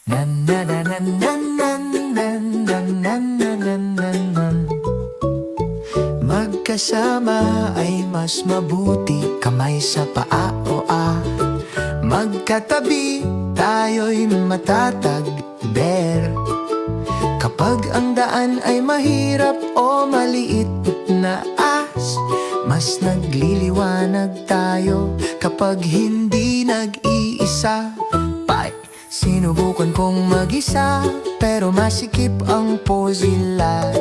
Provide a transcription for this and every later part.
Nan nan nan nan nan nan nan nan nan nan nan. Magkasama ay mas mabuti, kamay sa paa o magkatabi, tayo'y matatag, ber. Kapag ang daan ay mahirap o maliit na mas nagliliwanag tayo kapag hindi nag-iisa. Sinubukan kong mag-isa, pero masikip ang posilat.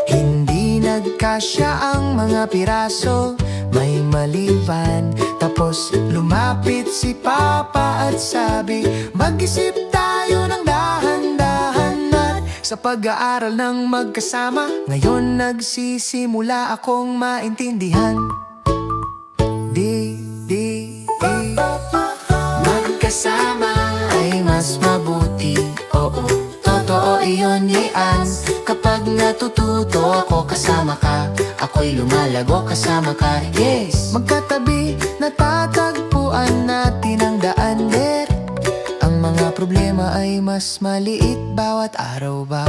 Hindi nagkasya ang mga piraso, may maliban. Tapos lumapit si Papa at sabi, mag-isip tayo ng dahan-dahan at sa pag-aaral ng magkasama, ngayon nagsisimula akong maintindihan. Magkasama ay mas mabuti, oo, totoo iyon yan. Kapag natututo ako kasama ka, ako'y lumalago kasama ka, yes. Magkatabi, natatagpuan natin ang daan, der. Ang mga problema ay mas maliit bawat araw ba?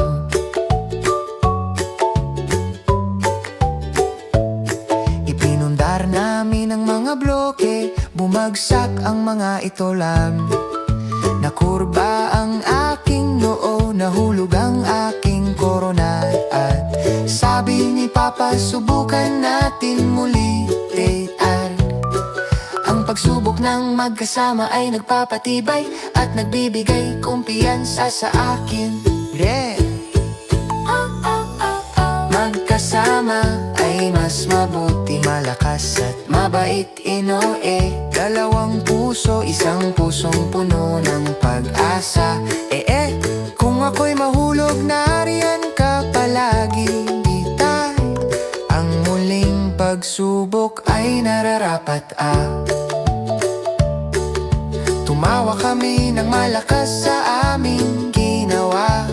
Ipinundar namin ang mga bloke, bumagsak ang mga ito lang. Nakurba ang aking noo, nahulog ang aking korona. At sabi ni Papa, subukan natin muli. Ang pagsubok ng magkasama ay nagpapatibay at nagbibigay kumpiyansa sa akin. Magkasama ay mas mabuti, malakas at mabait, dalawang puso, isang pusong puno ng pag-asa. Kung ako'y mahulog, nariyan ka palagi, Tay. Ang muling pagsubok ay nararapat, Tumawa kami ng malakas sa aming ginawa.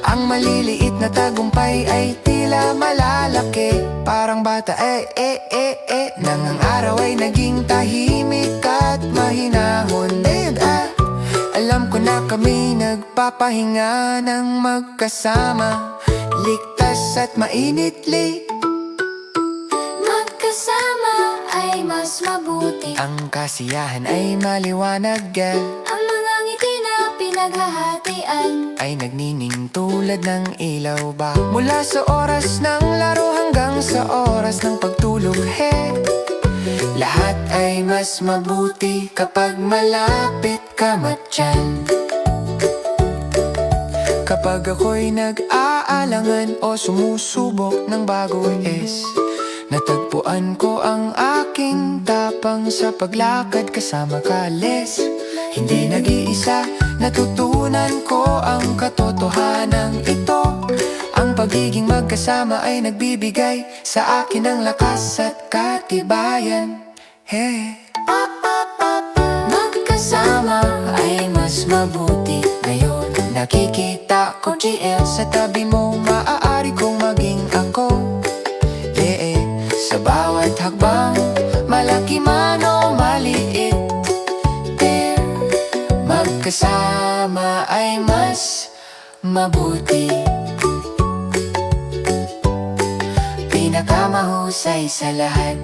Ang maliliit na tagumpay ay tila malalaki, parang bata, nang ang araw ay naging tahimik at mahinahon. Alam ko na kami nagpapahinga ng magkasama, ligtas at mainit-lit. Magkasama ay mas mabuti, Ang kasiyahan ay maliwanag, ang mga ngiti na pinaghahatian ay nagnining tulad ng ilaw ba? Mula sa oras ng laro hanggang sa oras ng pagtulog, lahat ay mas mabuti kapag malapit ka matyan. Kapag ako'y nag-aalangan o sumusubok ng bago, natagpuan ko ang aking tapang sa paglakad kasama ka, Les. Hindi nag-iisa, natutunan ko ang katotohanan ito. Ang pagiging magkasama ay nagbibigay sa akin ng lakas at katibayan. Magkasama ay mas mabuti. Ngayon nakikita ko, GL, sa tabi mo maaari kong maging ako. Sa bawat hakbang, malaki man o maliit, magkasama ay mas mabuti. Pinakamahusay sa lahat,